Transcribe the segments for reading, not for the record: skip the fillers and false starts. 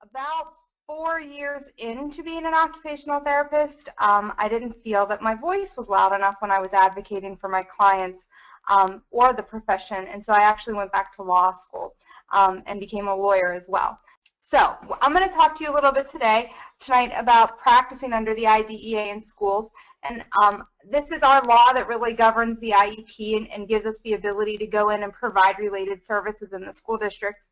About 4 years into being an occupational therapist, I didn't feel that my voice was loud enough when I was advocating for my clients or the profession, and so I actually went back to law school and became a lawyer as well. So I'm going to talk to you a little bit tonight about practicing under the IDEA in schools. And this is our law that really governs the IEP and gives us the ability to go in and provide related services in the school districts.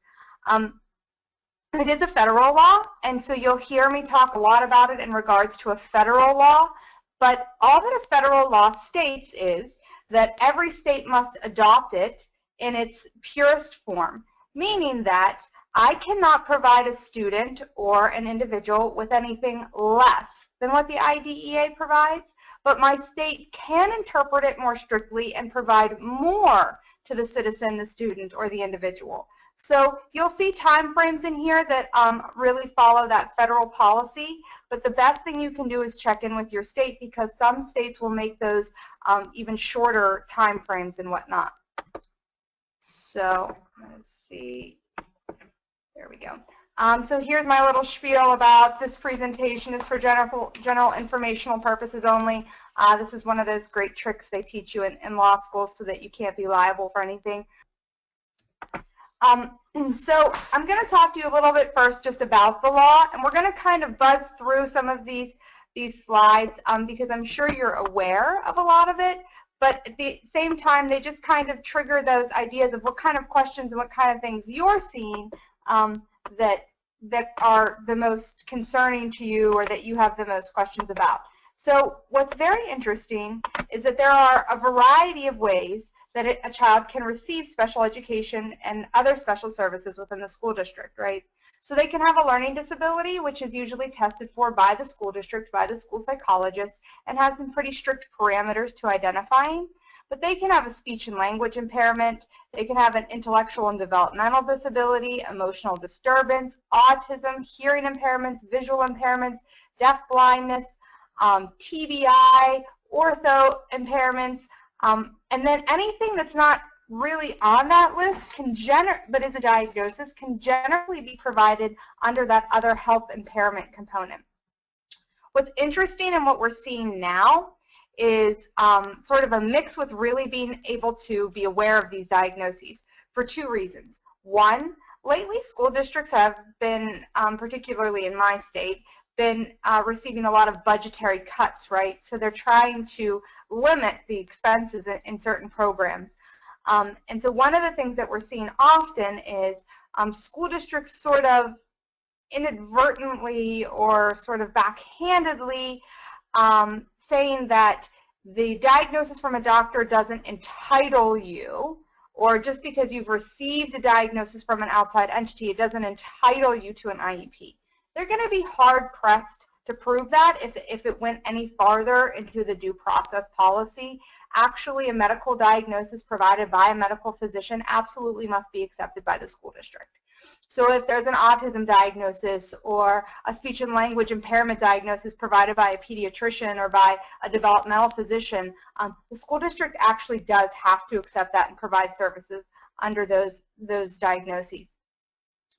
It is a federal law, and so you'll hear me talk a lot about it in regards to a federal law, but all that a federal law states is that every state must adopt it in its purest form, meaning that I cannot provide a student or an individual with anything less than what the IDEA provides, but my state can interpret it more strictly and provide more to the citizen, the student, or the individual. So you'll see time frames in here that really follow that federal policy, but the best thing you can do is check in with your state, because some states will make those even shorter time frames and whatnot. So let's see. There we go. So here's my little spiel about this presentation. Is for general informational purposes only. This is one of those great tricks they teach you in law school so that you can't be liable for anything. So I'm going to talk to you a little bit first just about the law, and we're going to kind of buzz through some of these slides because I'm sure you're aware of a lot of it, but at the same time they just kind of trigger those ideas of what kind of questions and what kind of things you're seeing that are the most concerning to you or that you have the most questions about. So what's very interesting is that there are a variety of ways that a child can receive special education and other special services within the school district, right? So they can have a learning disability, which is usually tested for by the school district, by the school psychologist, and has some pretty strict parameters to identifying. But they can have a speech and language impairment, they can have an intellectual and developmental disability, emotional disturbance, autism, hearing impairments, visual impairments, deaf blindness, TBI, ortho impairments, and then anything that's not really on that list but is a diagnosis can generally be provided under that other health impairment component. What's interesting and what we're seeing now is sort of a mix with really being able to be aware of these diagnoses for two reasons. One, lately school districts have been, particularly in my state, been receiving a lot of budgetary cuts, right? So they're trying to limit the expenses in certain programs. And so one of the things that we're seeing often is school districts sort of inadvertently or sort of backhandedly saying that the diagnosis from a doctor doesn't entitle you, or just because you've received a diagnosis from an outside entity, it doesn't entitle you to an IEP. They're going to be hard-pressed to prove that if it went any farther into the due process policy. Actually, a medical diagnosis provided by a medical physician absolutely must be accepted by the school district. So if there's an autism diagnosis or a speech and language impairment diagnosis provided by a pediatrician or by a developmental physician, the school district actually does have to accept that and provide services under those diagnoses.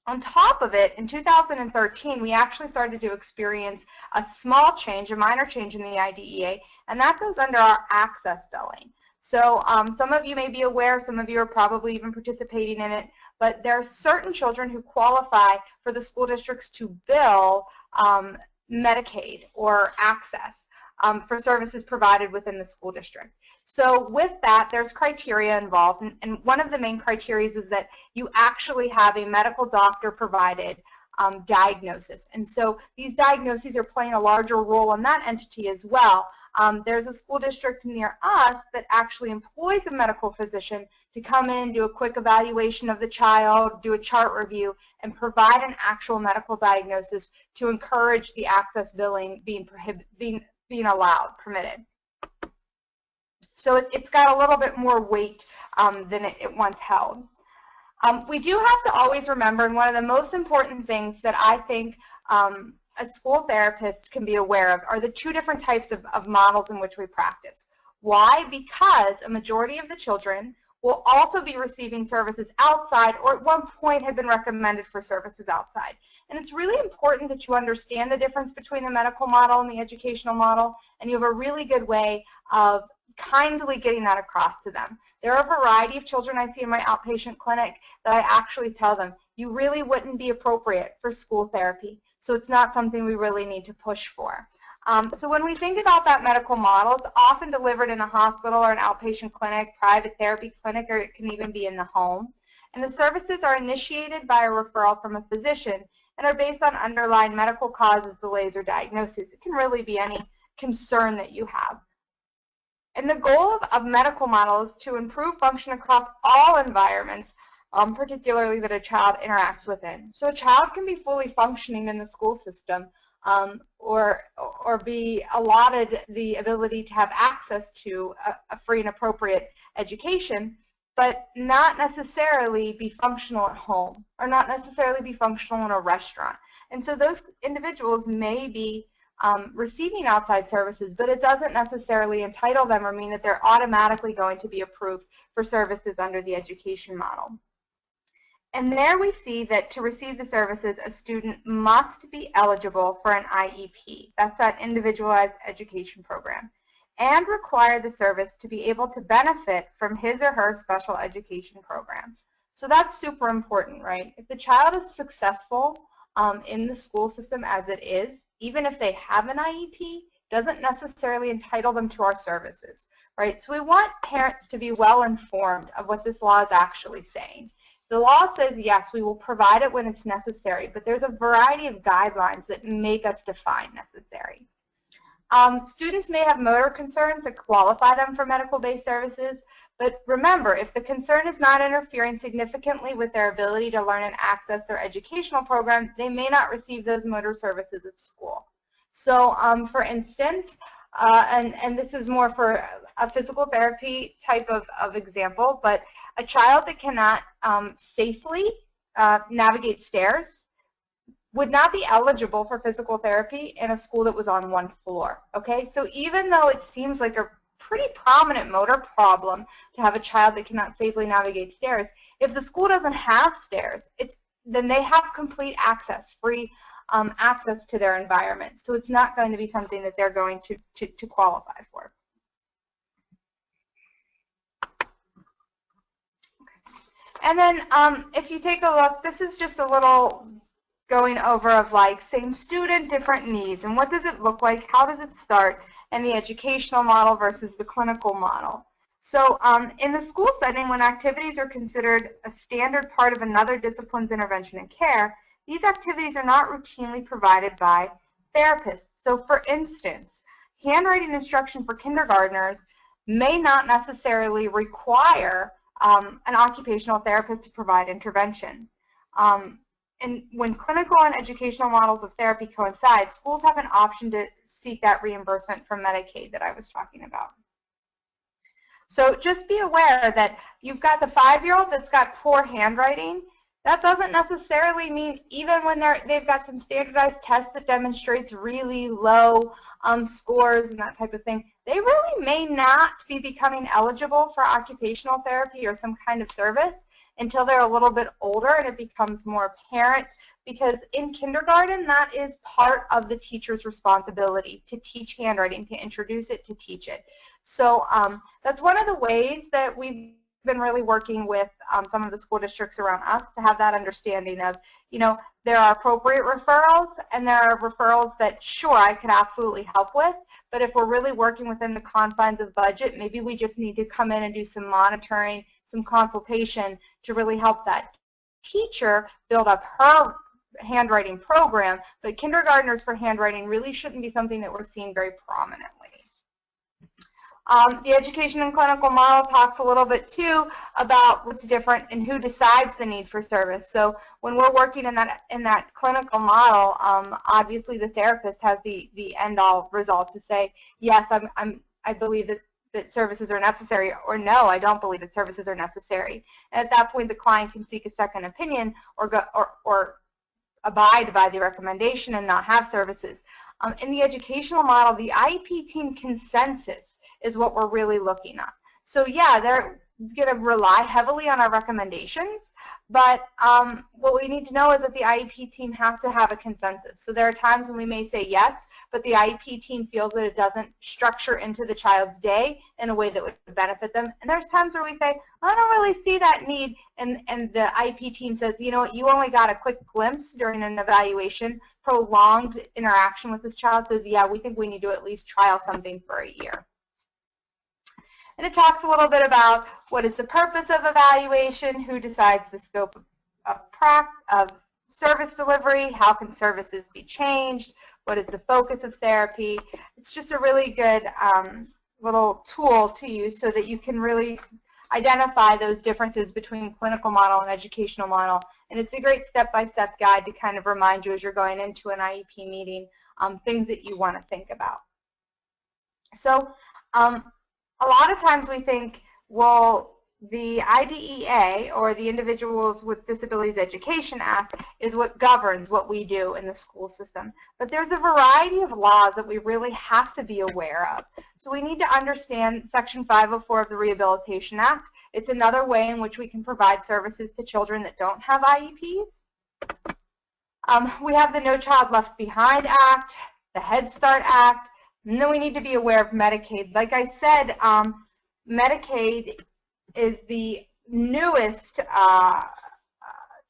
On top of it, in 2013, we actually started to experience a small change, a minor change in the IDEA, and that goes under our access billing. So some of you may be aware, some of you are probably even participating in it, but there are certain children who qualify for the school districts to bill Medicaid or access for services provided within the school district. So with that, there's criteria involved, and one of the main criteria is that you actually have a medical doctor provided diagnosis. And so these diagnoses are playing a larger role in that entity as well. There's a school district near us that actually employs a medical physician to come in, do a quick evaluation of the child, do a chart review, and provide an actual medical diagnosis to encourage the access billing being allowed, permitted. So it's got a little bit more weight than it once held. We do have to always remember, and one of the most important things that I think a school therapist can be aware of are the two different types of models in which we practice. Why? Because a majority of the children will also be receiving services outside, or at one point had been recommended for services outside. And it's really important that you understand the difference between the medical model and the educational model, and you have a really good way of kindly getting that across to them. There are a variety of children I see in my outpatient clinic that I actually tell them, you really wouldn't be appropriate for school therapy, so it's not something we really need to push for. So when we think about that medical model, it's often delivered in a hospital or an outpatient clinic, private therapy clinic, or it can even be in the home. And the services are initiated by a referral from a physician and are based on underlying medical causes, delays, or diagnoses. It can really be any concern that you have. And the goal of medical model is to improve function across all environments, particularly that a child interacts within. So a child can be fully functioning in the school system, or be allotted the ability to have access to a free and appropriate education, but not necessarily be functional at home, or not necessarily be functional in a restaurant. And so those individuals may be receiving outside services, but it doesn't necessarily entitle them or mean that they're automatically going to be approved for services under the education model. And there we see that to receive the services, a student must be eligible for an IEP. That's that individualized education program, and require the service to be able to benefit from his or her special education program. So that's super important, right? If the child is successful in the school system as it is, even if they have an IEP, doesn't necessarily entitle them to our services, right? So we want parents to be well informed of what this law is actually saying. The law says, yes, we will provide it when it's necessary, but there's a variety of guidelines that make us define necessary. Students may have motor concerns that qualify them for medical-based services, but remember, if the concern is not interfering significantly with their ability to learn and access their educational program, they may not receive those motor services at school. So for instance, and this is more for a physical therapy type of example, but a child that cannot safely navigate stairs would not be eligible for physical therapy in a school that was on one floor, okay? So even though it seems like a pretty prominent motor problem to have a child that cannot safely navigate stairs, if the school doesn't have stairs, then they have complete access, free access to their environment. So it's not going to be something that they're going to qualify for. And then if you take a look, this is just a little going over of like same student, different needs, and what does it look like, how does it start, and the educational model versus the clinical model. So in the school setting, when activities are considered a standard part of another discipline's intervention and care, these activities are not routinely provided by therapists. So for instance, handwriting instruction for kindergartners may not necessarily require an occupational therapist to provide intervention. And when clinical and educational models of therapy coincide, schools have an option to seek that reimbursement from Medicaid that I was talking about. So just be aware that you've got the 5-year-old that's got poor handwriting. That doesn't necessarily mean even when they've got some standardized tests that demonstrates really low scores and that type of thing, they really may not be becoming eligible for occupational therapy or some kind of service until they're a little bit older and it becomes more apparent, because in kindergarten that is part of the teacher's responsibility to teach handwriting, to introduce it, to teach it. So that's one of the ways that we've been really working with some of the school districts around us to have that understanding of, you know, there are appropriate referrals and there are referrals that, sure, I could absolutely help with, but if we're really working within the confines of budget, maybe we just need to come in and do some monitoring, some consultation to really help that teacher build up her handwriting program, but kindergartners for handwriting really shouldn't be something that we're seeing very prominently. The education and clinical model talks a little bit too about what's different and who decides the need for service. So when we're working in that clinical model, obviously the therapist has the end-all result to say, yes, I believe that services are necessary, or no, I don't believe that services are necessary. And at that point, the client can seek a second opinion or abide by the recommendation and not have services. In the educational model, the IEP team consensus is what we're really looking at. So yeah, going to rely heavily on our recommendations, but what we need to know is that the IEP team has to have a consensus. So there are times when we may say yes, but the IEP team feels that it doesn't structure into the child's day in a way that would benefit them. And there's times where we say, I don't really see that need, and the IEP team says, you know what, you only got a quick glimpse during an evaluation. Prolonged interaction with this child says, yeah, we think we need to at least trial something for a year. And it talks a little bit about what is the purpose of evaluation, who decides the scope of service delivery, how can services be changed, what is the focus of therapy. It's just a really good little tool to use so that you can really identify those differences between clinical model and educational model. And it's a great step-by-step guide to kind of remind you as you're going into an IEP meeting things that you want to think about. So a lot of times we think, well, the IDEA, or the Individuals with Disabilities Education Act, is what governs what we do in the school system. But there's a variety of laws that we really have to be aware of. So we need to understand Section 504 of the Rehabilitation Act. It's another way in which we can provide services to children that don't have IEPs. We have the No Child Left Behind Act, the Head Start Act, and then we need to be aware of Medicaid. Like I said, Medicaid is the newest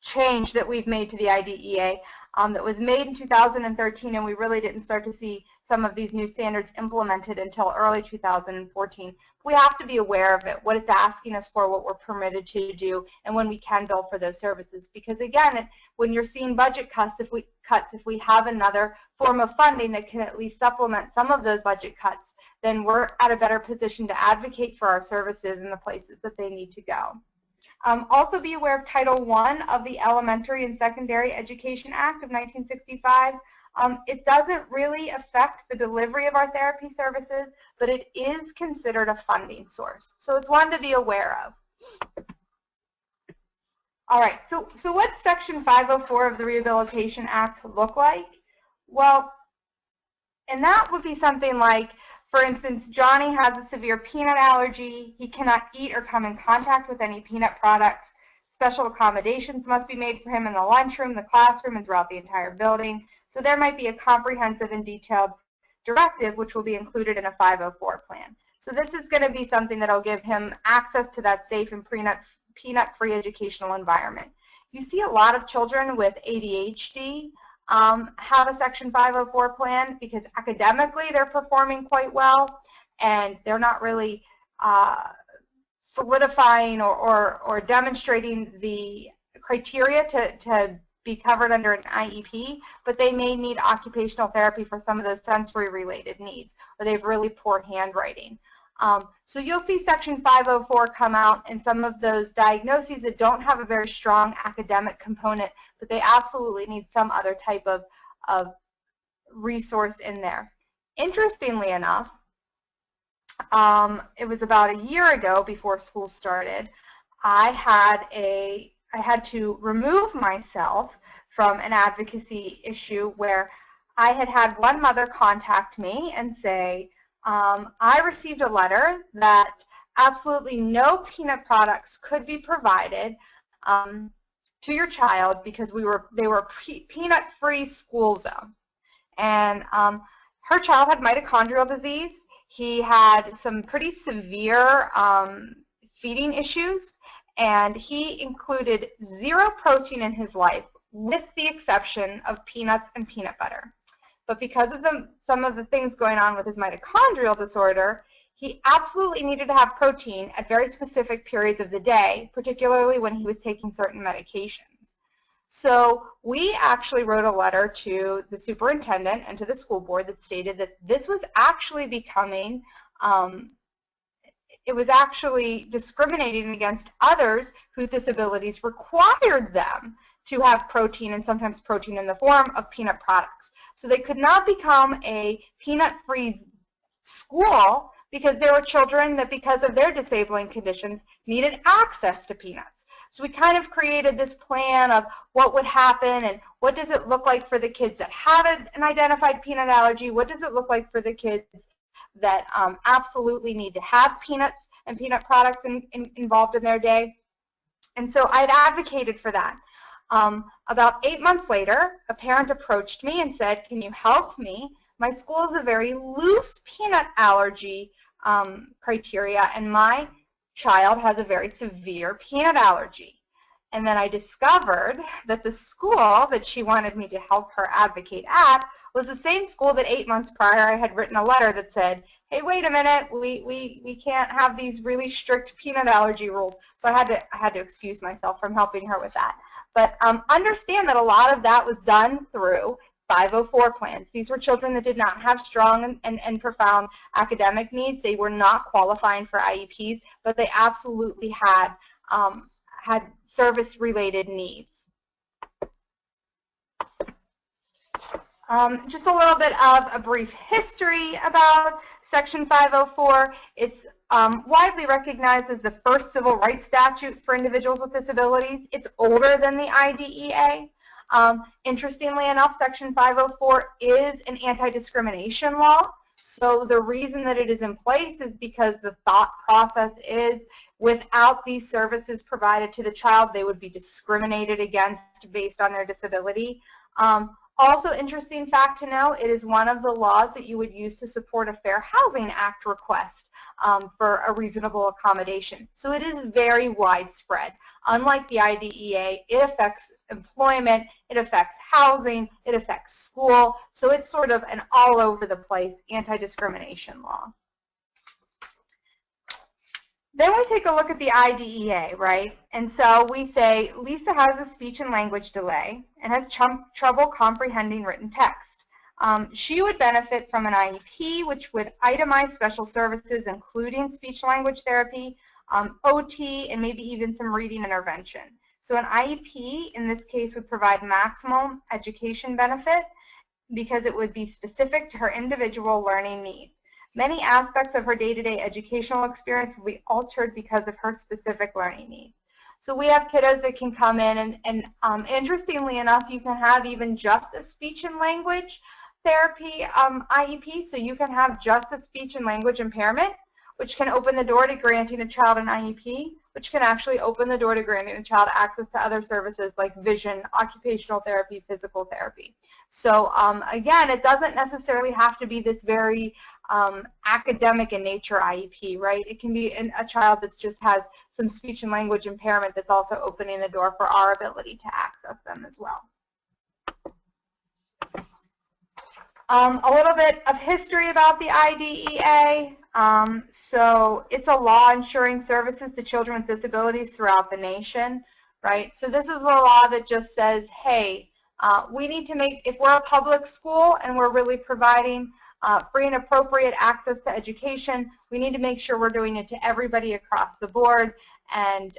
change that we've made to the IDEA that was made in 2013, and we really didn't start to see some of these new standards implemented until early 2014. We have to be aware of it, what it's asking us for, what we're permitted to do, and when we can bill for those services. Because again, when you're seeing budget cuts, if we have another form of funding that can at least supplement some of those budget cuts, then we're at a better position to advocate for our services in the places that they need to go. Also be aware of Title I of the Elementary and Secondary Education Act of 1965. It doesn't really affect the delivery of our therapy services, but it is considered a funding source. So it's one to be aware of. All right, so what's Section 504 of the Rehabilitation Act look like? Well, and that would be something like, for instance, Johnny has a severe peanut allergy. He cannot eat or come in contact with any peanut products. Special accommodations must be made for him in the lunchroom, the classroom, and throughout the entire building. So there might be a comprehensive and detailed directive which will be included in a 504 plan. So this is going to be something that will give him access to that safe and peanut-free educational environment. You see a lot of children with ADHD have a Section 504 plan because academically they're performing quite well and they're not really solidifying or demonstrating the criteria to be covered under an IEP, but they may need occupational therapy for some of those sensory-related needs, or they have really poor handwriting. So you'll see Section 504 come out in some of those diagnoses that don't have a very strong academic component, but they absolutely need some other type of resource in there. Interestingly enough, it was about a year ago before school started, I had to remove myself from an advocacy issue where I had one mother contact me and say, I received a letter that absolutely no peanut products could be provided to your child because they were peanut-free school zone. And her child had mitochondrial disease. He had some pretty severe feeding issues, and he included 0 protein in his life with the exception of peanuts and peanut butter. But because of some of the things going on with his mitochondrial disorder, he absolutely needed to have protein at very specific periods of the day, particularly when he was taking certain medications. So we actually wrote a letter to the superintendent and to the school board that stated that this was actually becoming, it was actually discriminating against others whose disabilities required them to have protein, and sometimes protein in the form of peanut products. So they could not become a peanut-free school because there were children that, because of their disabling conditions, needed access to peanuts. So we kind of created this plan of what would happen and what does it look like for the kids that have an identified peanut allergy, what does it look like for the kids that absolutely need to have peanuts, and peanut products involved in their day. And so I'd advocated for that. About 8 months later, a parent approached me and said, can you help me? My school has a very loose peanut allergy criteria, and my child has a very severe peanut allergy. And then I discovered that the school that she wanted me to help her advocate at was the same school that 8 months prior I had written a letter that said, hey, wait a minute, we can't have these really strict peanut allergy rules. So I had to excuse myself from helping her with that. But understand that a lot of that was done through 504 plans. These were children that did not have strong and profound academic needs. They were not qualifying for IEPs, but they absolutely had service-related needs. Just a little bit of a brief history about Section 504. It's widely recognized as the first civil rights statute for individuals with disabilities. It's older than the IDEA. Interestingly enough, Section 504 is an anti-discrimination law. So the reason that it is in place is because the thought process is without these services provided to the child, they would be discriminated against based on their disability. Also, interesting fact to know, it is one of the laws that you would use to support a Fair Housing Act request for a reasonable accommodation. So it is very widespread. Unlike the IDEA, it affects employment, it affects housing, it affects school. So it's sort of an all over the place anti-discrimination law. Then we take a look at the IDEA, right? And so we say, Lisa has a speech and language delay and has trouble comprehending written text. She would benefit from an IEP, which would itemize special services, including speech-language therapy, OT, and maybe even some reading intervention. So an IEP, in this case, would provide maximum education benefit because it would be specific to her individual learning needs. Many aspects of her day-to-day educational experience will be altered because of her specific learning needs. So we have kiddos that can come in and interestingly enough, you can have even just a speech and language therapy IEP. So you can have just a speech and language impairment, which can open the door to granting a child an IEP, which can actually open the door to granting a child access to other services like vision, occupational therapy, physical therapy. So again, it doesn't necessarily have to be this very academic in nature IEP, right? It can be a child that just has some speech and language impairment that's also opening the door for our ability to access them as well. A little bit of history about the IDEA. So it's a law ensuring services to children with disabilities throughout the nation, right? So this is a law that just says, hey, we need to make, if we're a public school and we're really providing free and appropriate access to education, we need to make sure we're doing it to everybody across the board, and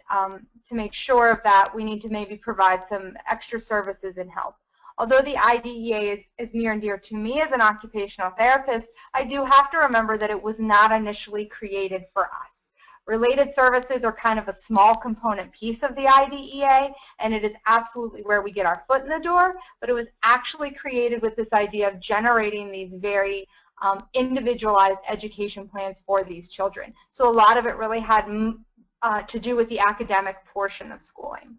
to make sure of that, we need to maybe provide some extra services and help. Although the IDEA is near and dear to me as an occupational therapist, I do have to remember that it was not initially created for us. Related services are kind of a small component piece of the IDEA, and it is absolutely where we get our foot in the door, but it was actually created with this idea of generating these very individualized education plans for these children. So a lot of it really had to do with the academic portion of schooling.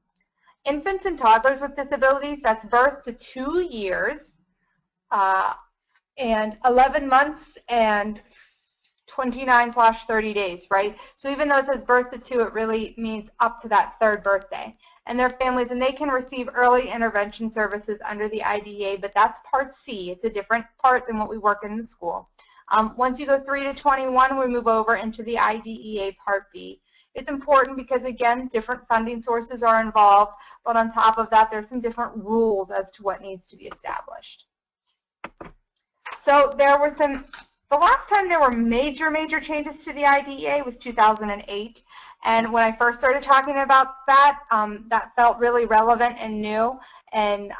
Infants and toddlers with disabilities, that's birth to 2 years and 11 months and 29/30 days, right? So even though it says birth to 2, it really means up to that 3rd birthday. And their families, and they can receive early intervention services under the IDEA, but that's Part C. It's a different part than what we work in the school. Once you go 3 to 21, we move over into the IDEA Part B. It's important because, again, different funding sources are involved, but on top of that, there's some different rules as to what needs to be established. So there were some, the last time there were major changes to the IDEA was 2008, and when I first started talking about that, that felt really relevant and new, and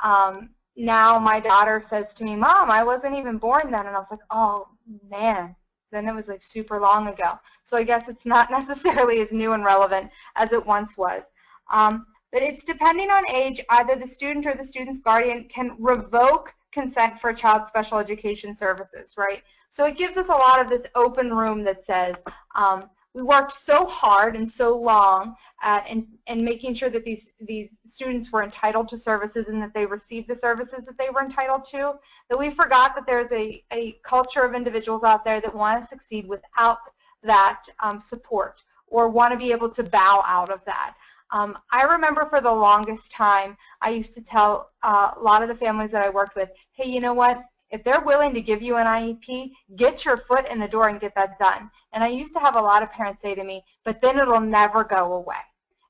now my daughter says to me, Mom, I wasn't even born then, and I was like, oh, man. Then it was like super long ago. So I guess it's not necessarily as new and relevant as it once was. But it's depending on age, either the student or the student's guardian can revoke consent for a child's special education services, right? So it gives us a lot of this open room that says, We worked so hard and so long at and making sure that these students were entitled to services and that they received the services that they were entitled to, that we forgot that there's a culture of individuals out there that want to succeed without that support, or want to be able to bow out of that. I remember for the longest time, I used to tell a lot of the families that I worked with, hey, you know what? If they're willing to give you an IEP, get your foot in the door and get that done. And I used to have a lot of parents say to me, but then it'll never go away.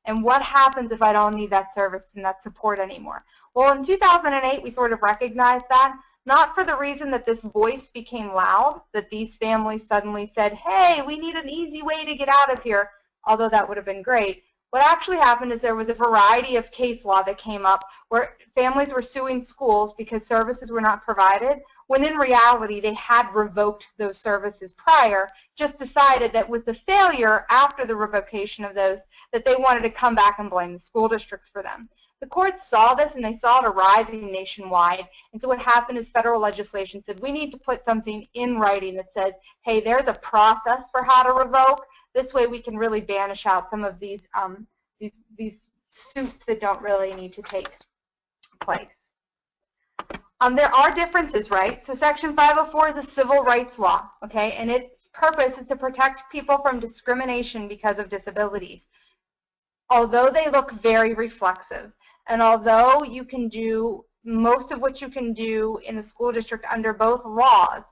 And what happens if I don't need that service and that support anymore? Well, in 2008, we sort of recognized that, not for the reason that this voice became loud, that these families suddenly said, hey, we need an easy way to get out of here, although that would have been great. What actually happened is there was a variety of case law that came up where families were suing schools because services were not provided, when in reality they had revoked those services prior, just decided that with the failure after the revocation of those, that they wanted to come back and blame the school districts for them. The courts saw this and they saw it arising nationwide, and so what happened is federal legislation said we need to put something in writing that says, hey, there's a process for how to revoke. This way we can really banish out some of these suits that don't really need to take place. There are differences, right? So Section 504 is a civil rights law, okay, and its purpose is to protect people from discrimination because of disabilities. Although they look very reflexive, and although you can do most of what you can do in the school district under both laws,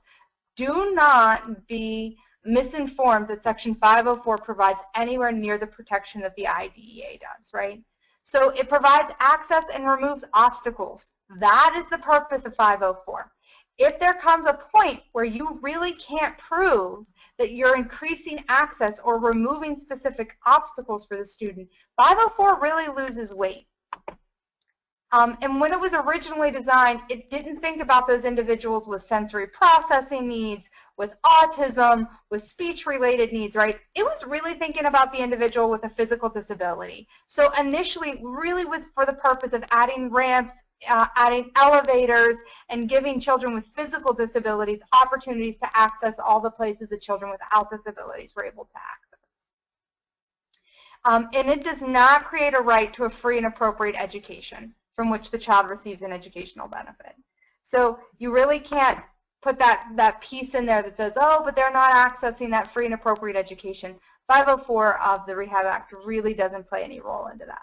do not be misinformed that Section 504 provides anywhere near the protection that the IDEA does, right? So it provides access and removes obstacles. That is the purpose of 504. If there comes a point where you really can't prove that you're increasing access or removing specific obstacles for the student, 504 really loses weight. And when it was originally designed, it didn't think about those individuals with sensory processing needs, with autism, with speech-related needs, right? It was really thinking about the individual with a physical disability. So initially, it really was for the purpose of adding ramps, adding elevators, and giving children with physical disabilities opportunities to access all the places that children without disabilities were able to access. And it does not create a right to a free and appropriate education from which the child receives an educational benefit. So you really can't put that piece in there that says, oh, but they're not accessing that free and appropriate education. 504 of the Rehab Act really doesn't play any role into that.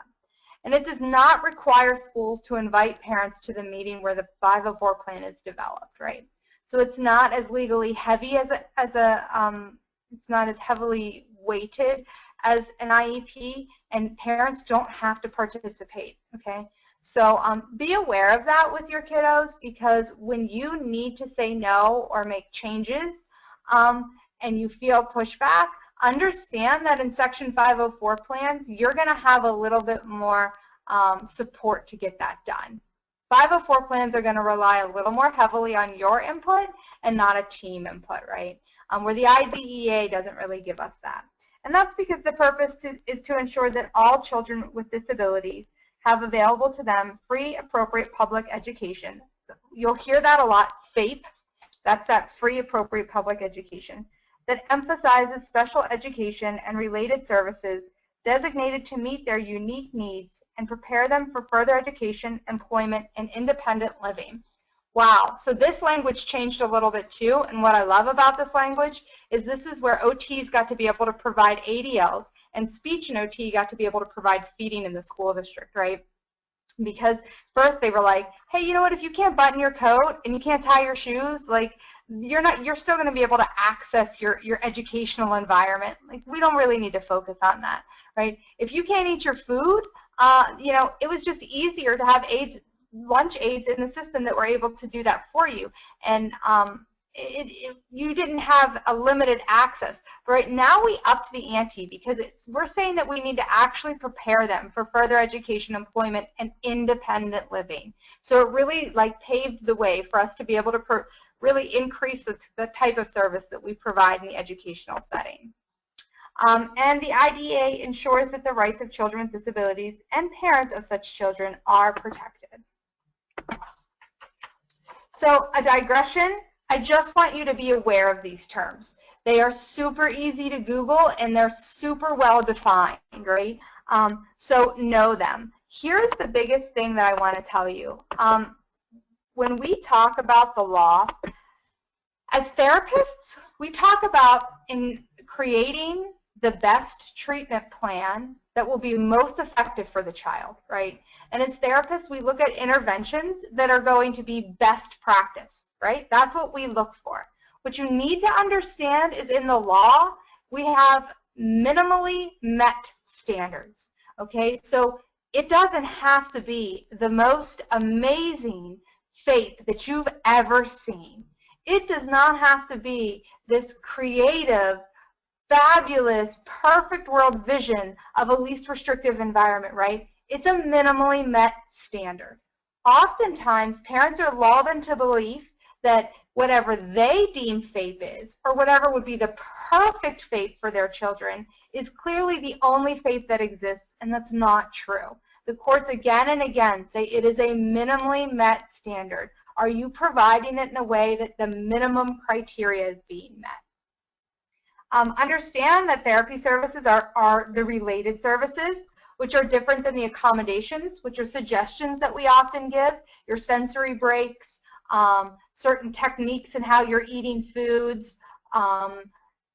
And it does not require schools to invite parents to the meeting where the 504 plan is developed, right? So it's not as legally heavy it's not as heavily weighted as an IEP, and parents don't have to participate, okay? So be aware of that with your kiddos, because when you need to say no or make changes and you feel pushback, understand that in Section 504 plans, you're going to have a little bit more support to get that done. 504 plans are going to rely a little more heavily on your input and not a team input, right? Where the IDEA doesn't really give us that. And that's because the purpose is to ensure that all children with disabilities have available to them free, appropriate public education. You'll hear that a lot, FAPE, that's that free, appropriate public education, that emphasizes special education and related services designated to meet their unique needs and prepare them for further education, employment, and independent living. Wow, so this language changed a little bit too, and what I love about this language is this is where OTs got to be able to provide ADLs, and speech and OT got to be able to provide feeding in the school district, right? Because first they were like, hey, you know what, if you can't button your coat and you can't tie your shoes, like you're still going to be able to access your educational environment. Like, we don't really need to focus on that, right? If you can't eat your food, you know, it was just easier to have aides, lunch aides in the system that were able to do that for you. And you didn't have a limited access. But right now we upped the ante, because we're saying that we need to actually prepare them for further education, employment, and independent living. So it really paved the way for us to be able to really increase the type of service that we provide in the educational setting. And the IDEA ensures that the rights of children with disabilities and parents of such children are protected. So a digression, I just want you to be aware of these terms. They are super easy to Google, and they're super well defined, right? So know them. Here's the biggest thing that I want to tell you. When we talk about the law, as therapists, we talk about in creating the best treatment plan that will be most effective for the child, right? And as therapists, we look at interventions that are going to be best practice, right? That's what we look for. What you need to understand is in the law, we have minimally met standards, okay? So it doesn't have to be the most amazing FAPE that you've ever seen. It does not have to be this creative, fabulous, perfect world vision of a least restrictive environment, right? It's a minimally met standard. Oftentimes, parents are lulled into belief that whatever they deem FAPE is, or whatever would be the perfect FAPE for their children, is clearly the only FAPE that exists, and that's not true. The courts again and again say it is a minimally met standard. Are you providing it in a way that the minimum criteria is being met? Understand that therapy services are the related services, which are different than the accommodations, which are suggestions that we often give, your sensory breaks, certain techniques in how you're eating foods,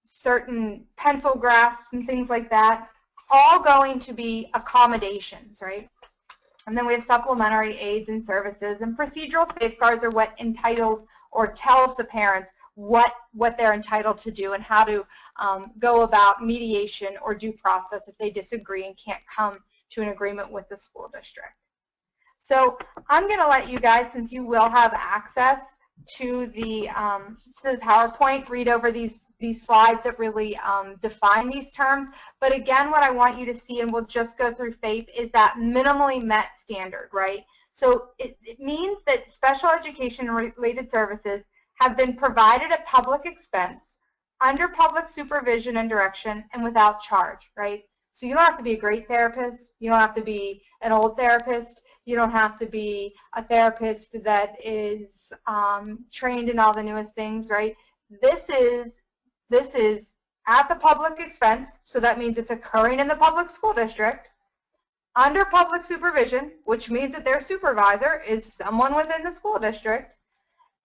certain pencil grasps and things like that, all going to be accommodations, right? And then we have supplementary aids and services, and procedural safeguards are what entitles or tells the parents what they're entitled to do and how to go about mediation or due process if they disagree and can't come to an agreement with the school district. So I'm going to let you guys, since you will have access to the PowerPoint, read over these slides that really define these terms. But again, what I want you to see, and we'll just go through FAPE, is that minimally met standard, right? So it means that special education related services have been provided at public expense, under public supervision and direction, and without charge, right? So you don't have to be a great therapist. You don't have to be an old therapist. You don't have to be a therapist that is trained in all the newest things, right? This is at the public expense, so that means it's occurring in the public school district, under public supervision, which means that their supervisor is someone within the school district,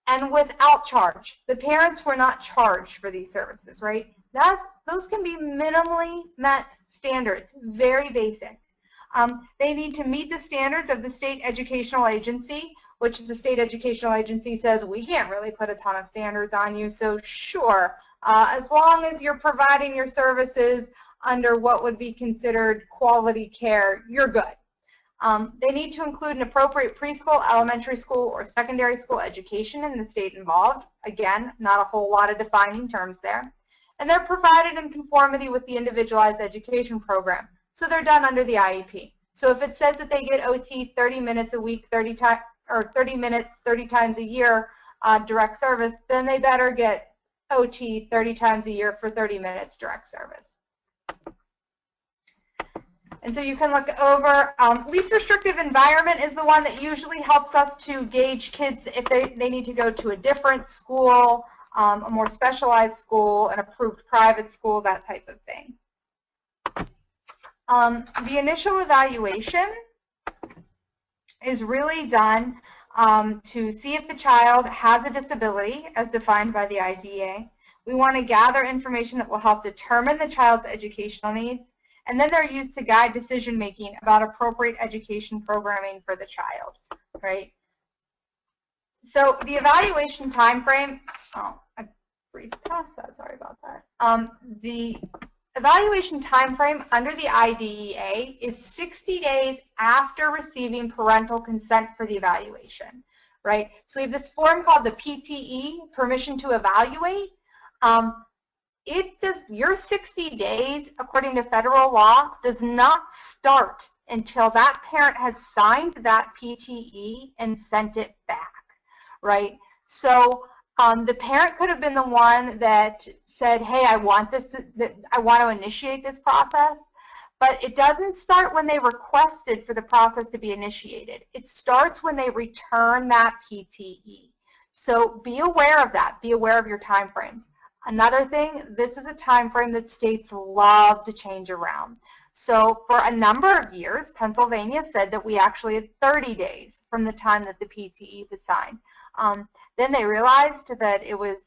and without charge. The parents were not charged for these services, right? Those can be minimally met standards, very basic. They need to meet the standards of the state educational agency, which the state educational agency says, we can't really put a ton of standards on you, so sure, as long as you're providing your services under what would be considered quality care, you're good. They need to include an appropriate preschool, elementary school, or secondary school education in the state involved. Again, not a whole lot of defining terms there. And they're provided in conformity with the individualized education program. So they're done under the IEP. So if it says that they get OT 30 minutes a week, 30 minutes 30 times a year direct service, then they better get OT 30 times a year for 30 minutes direct service. And so you can look over, least restrictive environment is the one that usually helps us to gauge kids if they need to go to a different school, a more specialized school, an approved private school, that type of thing. The initial evaluation is really done to see if the child has a disability as defined by the IDEA. We want to gather information that will help determine the child's educational needs, and then they're used to guide decision-making about appropriate education programming for the child, right? So the evaluation time frame, oh, I breezed past that, sorry about that. The evaluation time frame under the IDEA is 60 days after receiving parental consent for the evaluation, right? So we have this form called the PTE, permission to evaluate. Your 60 days, according to federal law, does not start until that parent has signed that PTE and sent it back, right? So the parent could have been the one that said, hey, I want to initiate this process, but it doesn't start when they requested for the process to be initiated. It starts when they return that PTE. So be aware of that. Be aware of your time frames. Another thing, this is a time frame that states love to change around. So for a number of years, Pennsylvania said that we actually had 30 days from the time that the PTE was signed. Then they realized that it was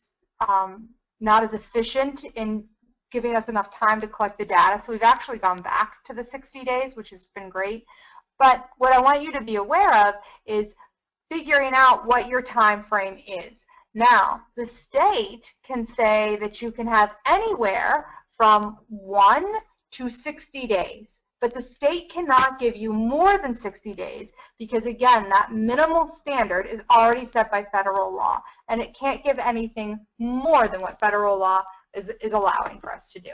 not as efficient in giving us enough time to collect the data, so we've actually gone back to the 60 days, which has been great. But what I want you to be aware of is figuring out what your time frame is. Now, the state can say that you can have anywhere from 1 to 60 days, but the state cannot give you more than 60 days because, again, that minimal standard is already set by federal law, and it can't give anything more than what federal law is allowing for us to do.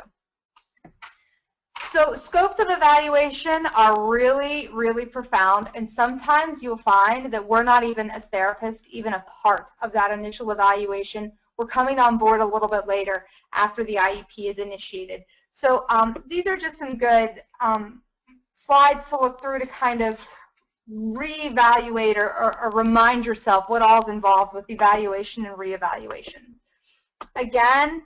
So scopes of evaluation are really, really profound, and sometimes you'll find that we're not even, as therapists, even a part of that initial evaluation. We're coming on board a little bit later after the IEP is initiated. So these are just some good slides to look through to kind of reevaluate or remind yourself what all is involved with evaluation and reevaluation. Again,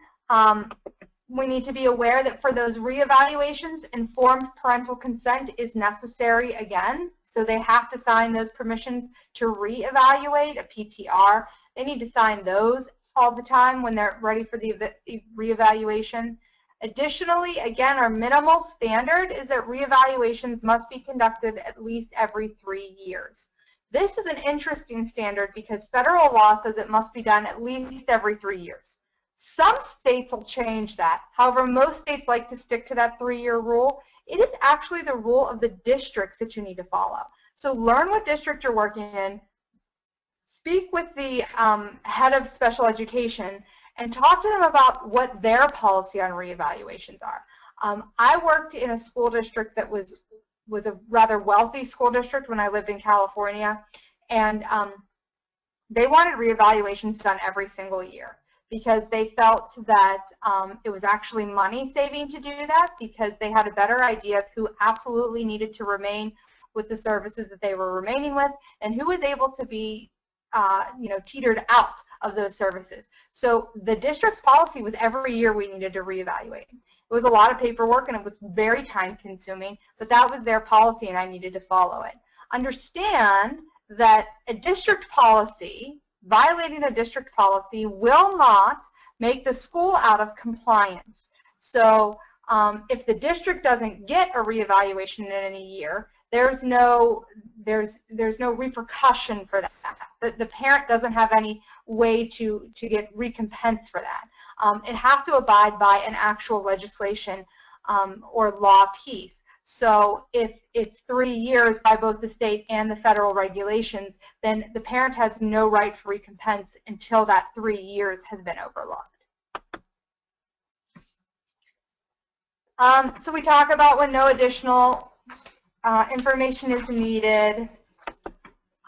we need to be aware that for those reevaluations, informed parental consent is necessary again. So they have to sign those permissions to reevaluate a PTR. They need to sign those all the time when they're ready for the reevaluation. Additionally, again, our minimal standard is that reevaluations must be conducted at least every 3 years. This is an interesting standard because federal law says it must be done at least every 3 years. Some states will change that. However, most states like to stick to that 3-year rule. It is actually the rule of the districts that you need to follow. So learn what district you're working in, speak with the head of special education, and talk to them about what their policy on reevaluations are. I worked in a school district that was a rather wealthy school district when I lived in California, and they wanted reevaluations done every single year, because they felt that it was actually money saving to do that because they had a better idea of who absolutely needed to remain with the services that they were remaining with and who was able to be teetered out of those services. So the district's policy was every year we needed to reevaluate. It was a lot of paperwork and it was very time consuming, but that was their policy and I needed to follow it. Understand that a district policy, violating a district policy, will not make the school out of compliance. So if the district doesn't get a reevaluation in any year, there's no repercussion for that. The parent doesn't have any way to get recompense for that. It has to abide by an actual legislation or law piece. So if it's 3 years by both the state and the federal regulations, then the parent has no right for recompense until that 3 years has been overlooked. So we talk about when no additional information is needed.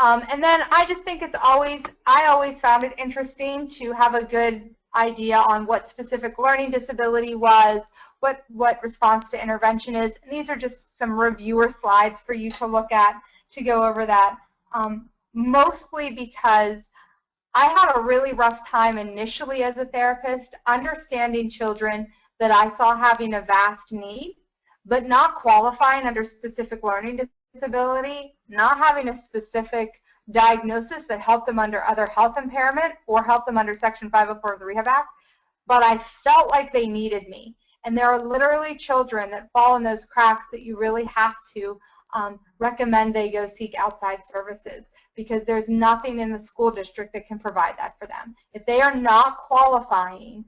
And then I just think I always found it interesting to have a good idea on what specific learning disability was, what response to intervention is. And these are just some reviewer slides for you to look at to go over that, mostly because I had a really rough time initially as a therapist understanding children that I saw having a vast need, but not qualifying under specific learning disability, not having a specific diagnosis that helped them under other health impairment or helped them under Section 504 of the Rehab Act, but I felt like they needed me. And there are literally children that fall in those cracks that you really have to recommend they go seek outside services because there's nothing in the school district that can provide that for them. If they are not qualifying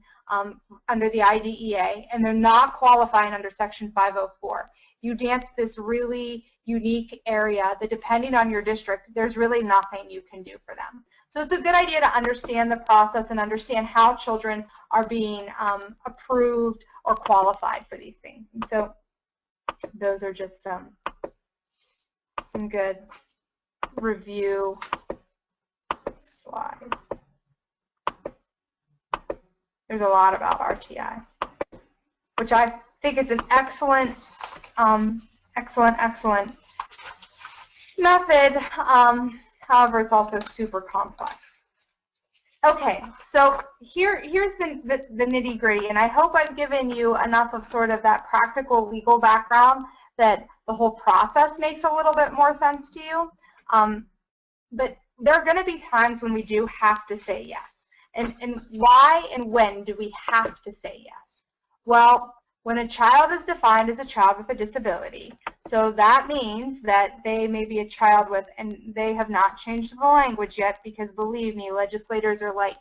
under the IDEA and they're not qualifying under Section 504, you dance this really unique area that, depending on your district, there's really nothing you can do for them. So it's a good idea to understand the process and understand how children are being approved or qualified for these things. And so those are just some good review slides. There's a lot about RTI, which I think is an excellent method. However, it's also super complex. Okay, so here's the nitty-gritty, and I hope I've given you enough of sort of that practical legal background that the whole process makes a little bit more sense to you. But there are going to be times when we do have to say yes. And why and when do we have to say yes? Well, when a child is defined as a child with a disability, so that means that they may be a child with, and they have not changed the language yet, because believe me, legislators are like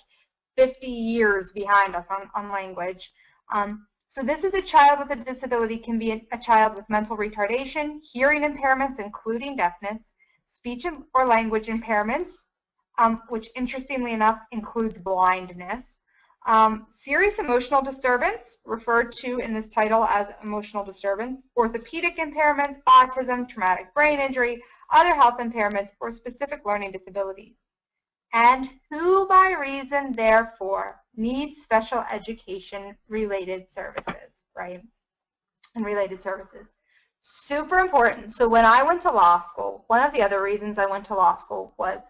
50 years behind us on language. So this is a child with a disability, can be a child with mental retardation, hearing impairments, including deafness, speech or language impairments, which interestingly enough includes blindness, serious emotional disturbance, referred to in this title as emotional disturbance, orthopedic impairments, autism, traumatic brain injury, other health impairments, or specific learning disabilities. And who by reason, therefore, needs special education related services, right? And related services. Super important. So when I went to law school, one of the other reasons I went to law school was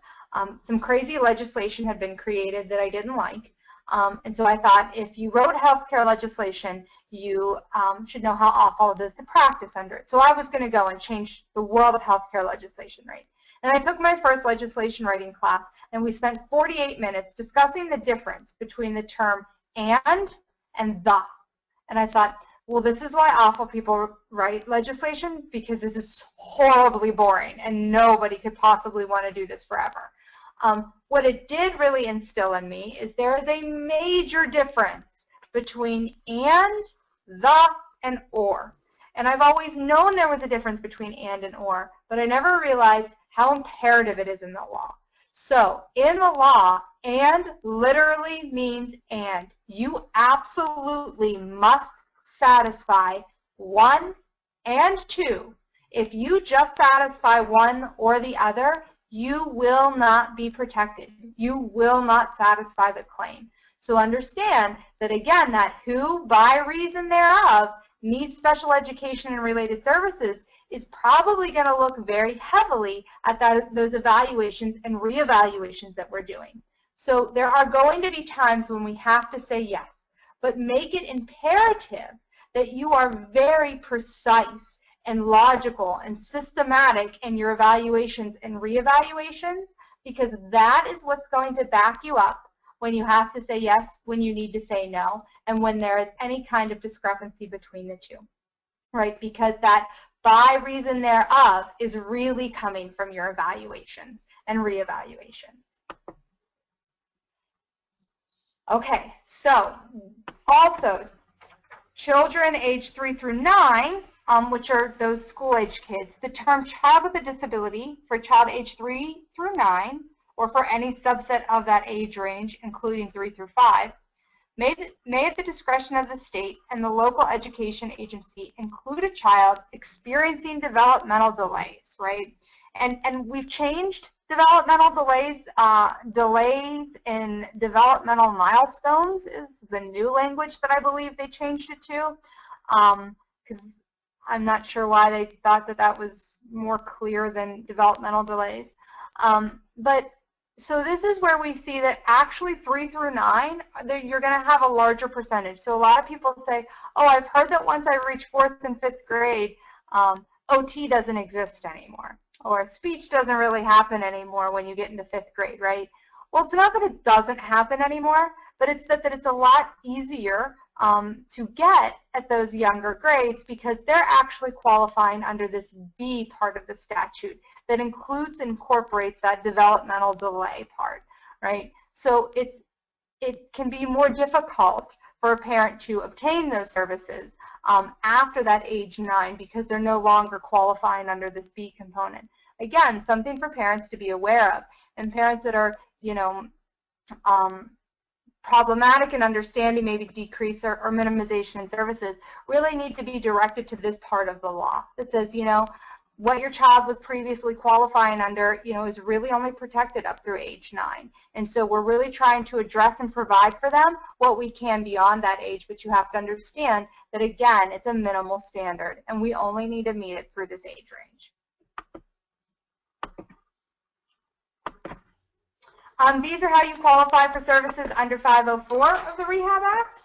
some crazy legislation had been created that I didn't like. And so I thought, if you wrote healthcare legislation, you should know how awful it is to practice under it. So I was going to go and change the world of healthcare legislation, right? And I took my first legislation writing class, and we spent 48 minutes discussing the difference between the term and the. And I thought, well, this is why awful people write legislation, because this is horribly boring, and nobody could possibly want to do this forever. What it did really instill in me is there is a major difference between and, the, and or. And I've always known there was a difference between and or, but I never realized how imperative it is in the law. So in the law, and literally means and. You absolutely must satisfy 1 and 2. If you just satisfy one or the other, you will not be protected. You will not satisfy the claim. So understand that, again, that who by reason thereof needs special education and related services is probably going to look very heavily at those evaluations and reevaluations that we're doing. So there are going to be times when we have to say yes, but make it imperative that you are very precise and logical and systematic in your evaluations and reevaluations, because that is what's going to back you up when you have to say yes, when you need to say no, and when there is any kind of discrepancy between the two, right? Because that by reason thereof is really coming from your evaluations and reevaluations. Okay, so also children age 3 through 9, which are those school-age kids, the term child with a disability for child age 3 through 9, or for any subset of that age range, including 3 through 5, may at the discretion of the state and the local education agency include a child experiencing developmental delays, right? And we've changed developmental delays. Delays in developmental milestones is the new language that I believe they changed it to, because I'm not sure why they thought that that was more clear than developmental delays. But so this is where we see that actually 3 through 9, you're going to have a larger percentage. So a lot of people say, oh, I've heard that once I reach 4th and 5th grade, OT doesn't exist anymore, or speech doesn't really happen anymore when you get into 5th grade, right? Well, it's not that it doesn't happen anymore, but it's that it's a lot easier to get at those younger grades, because they're actually qualifying under this B part of the statute that incorporates that developmental delay part, right? So it can be more difficult for a parent to obtain those services after that age 9, because they're no longer qualifying under this B component. Again, something for parents to be aware of, and parents that are, you know, problematic in understanding maybe decrease or minimization in services really need to be directed to this part of the law that says, you know, what your child was previously qualifying under, you know, is really only protected up through age 9. And so we're really trying to address and provide for them what we can beyond that age, but you have to understand that, again, it's a minimal standard, and we only need to meet it through this age range. These are how you qualify for services under 504 of the Rehab Act.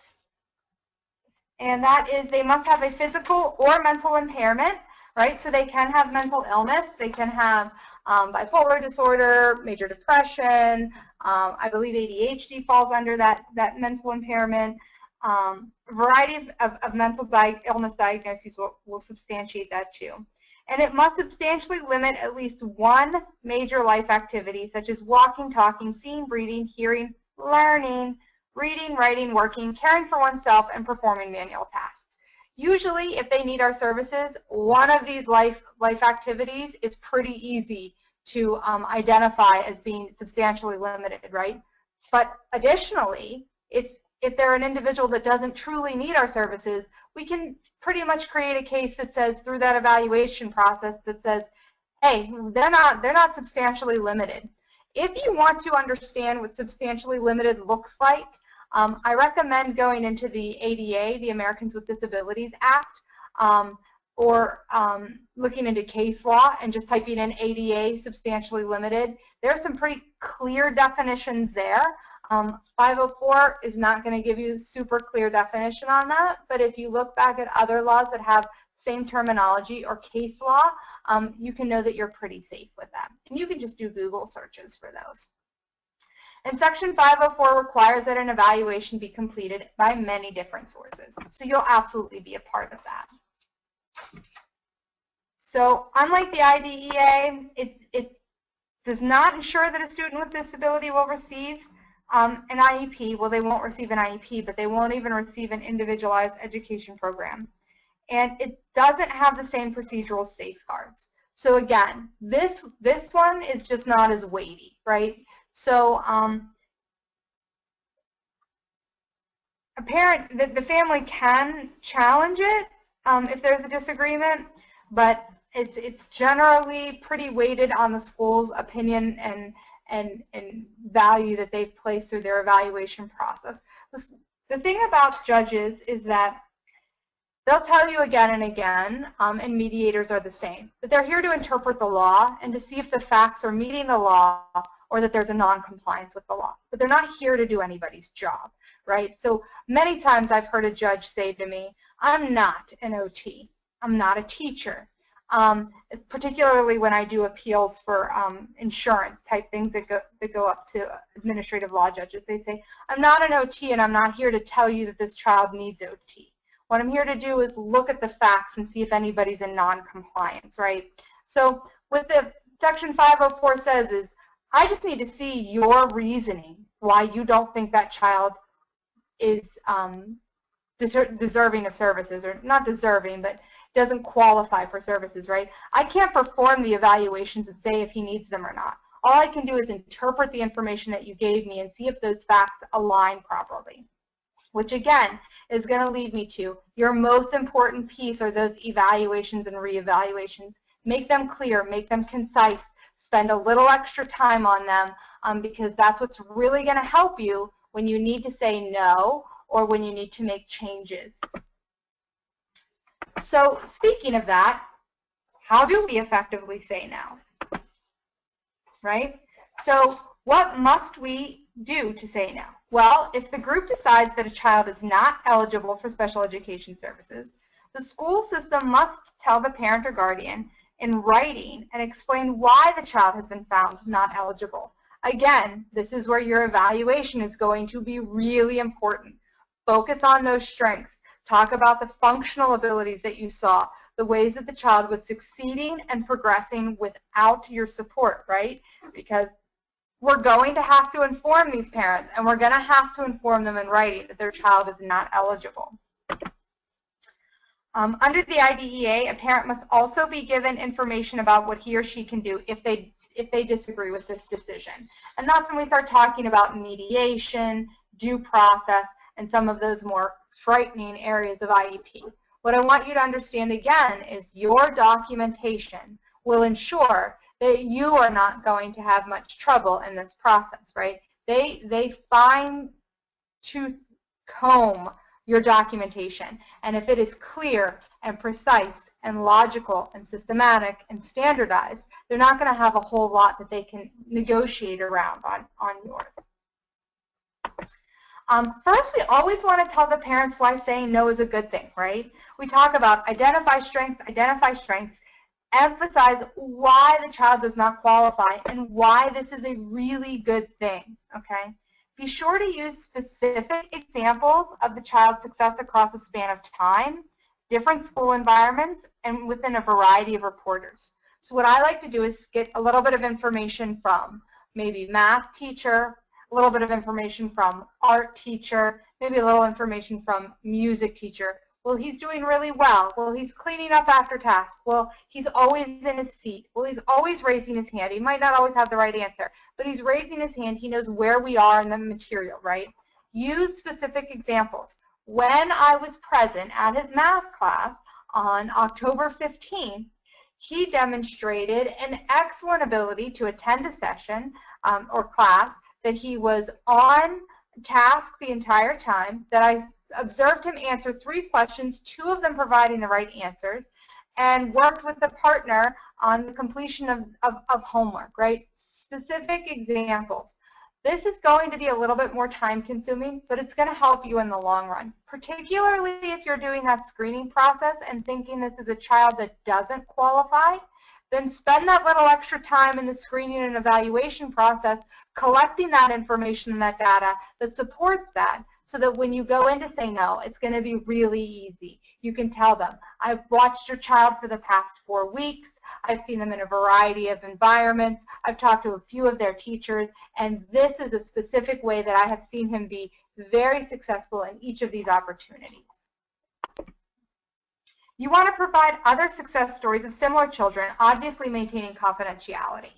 And that is they must have a physical or mental impairment, right? So they can have mental illness. They can have bipolar disorder, major depression. I believe ADHD falls under that mental impairment. A variety of mental illness diagnoses will substantiate that too. And it must substantially limit at least one major life activity, such as walking, talking, seeing, breathing, hearing, learning, reading, writing, working, caring for oneself, and performing manual tasks. Usually, if they need our services, one of these life activities is pretty easy to identify as being substantially limited, right? But additionally, if they're an individual that doesn't truly need our services, we can pretty much create a case that says, through that evaluation process, that says, hey, they're not substantially limited. If you want to understand what substantially limited looks like, I recommend going into the ADA, the Americans with Disabilities Act, or looking into case law and just typing in ADA substantially limited. There's some pretty clear definitions there. 504 is not going to give you super clear definition on that, but if you look back at other laws that have same terminology or case law, you can know that you're pretty safe with them. And you can just do Google searches for those. And Section 504 requires that an evaluation be completed by many different sources. So you'll absolutely be a part of that. So unlike the IDEA, it does not ensure that a student with disability will receive an IEP. Well, they won't receive an IEP, but they won't even receive an individualized education program. And it doesn't have the same procedural safeguards. So again, this one is just not as weighty, right? So the family can challenge it if there's a disagreement, but it's generally pretty weighted on the school's opinion and value that they've placed through their evaluation process. The thing about judges is that they'll tell you again and again, and mediators are the same, that they're here to interpret the law and to see if the facts are meeting the law or that there's a non-compliance with the law. But they're not here to do anybody's job, right? So many times I've heard a judge say to me, I'm not an OT. I'm not a teacher. Particularly when I do appeals for insurance type things that go up to administrative law judges. They say, I'm not an OT and I'm not here to tell you that this child needs OT. What I'm here to do is look at the facts and see if anybody's in non-compliance, right? So what the Section 504 says is, I just need to see your reasoning why you don't think that child is deserving of services, or not deserving, but doesn't qualify for services, right? I can't perform the evaluations and say if he needs them or not. All I can do is interpret the information that you gave me and see if those facts align properly, which again is going to lead me to your most important piece are those evaluations and reevaluations. Make them clear, make them concise, spend a little extra time on them because that's what's really going to help you when you need to say no or when you need to make changes. So speaking of that, how do we effectively say no? Right? So what must we do to say no? Well, if the group decides that a child is not eligible for special education services, the school system must tell the parent or guardian in writing and explain why the child has been found not eligible. Again, this is where your evaluation is going to be really important. Focus on those strengths. Talk about the functional abilities that you saw, the ways that the child was succeeding and progressing without your support, right? Because we're going to have to inform these parents, and we're going to have to inform them in writing that their child is not eligible. Under the IDEA, a parent must also be given information about what he or she can do if they disagree with this decision. And that's when we start talking about mediation, due process, and some of those more frightening areas of IEP. What I want you to understand again is your documentation will ensure that you are not going to have much trouble in this process, right? They fine-tooth comb your documentation, and if it is clear and precise and logical and systematic and standardized, they're not going to have a whole lot that they can negotiate around on yours. First, we always want to tell the parents why saying no is a good thing, right? We talk about identify strengths, emphasize why the child does not qualify and why this is a really good thing, okay? Be sure to use specific examples of the child's success across a span of time, different school environments, and within a variety of reporters. So what I like to do is get a little bit of information from maybe math teacher, a little bit of information from art teacher, maybe a little information from music teacher. Well, he's doing really well. Well, he's cleaning up after task. Well, he's always in his seat. Well, he's always raising his hand. He might not always have the right answer, but he's raising his hand. He knows where we are in the material, right? Use specific examples. When I was present at his math class on October 15th, he demonstrated an excellent ability to attend a session or class, that he was on task the entire time, that I observed him answer 3 questions, 2 of them providing the right answers, and worked with the partner on the completion of homework, right? Specific examples. This is going to be a little bit more time consuming, but it's going to help you in the long run, particularly if you're doing that screening process and thinking this is a child that doesn't qualify. Then spend that little extra time in the screening and evaluation process collecting that information and that data that supports that, so that when you go in to say no, it's going to be really easy. You can tell them, I've watched your child for the past 4 weeks. I've seen them in a variety of environments. I've talked to a few of their teachers, and this is a specific way that I have seen him be very successful in each of these opportunities. You want to provide other success stories of similar children, obviously maintaining confidentiality.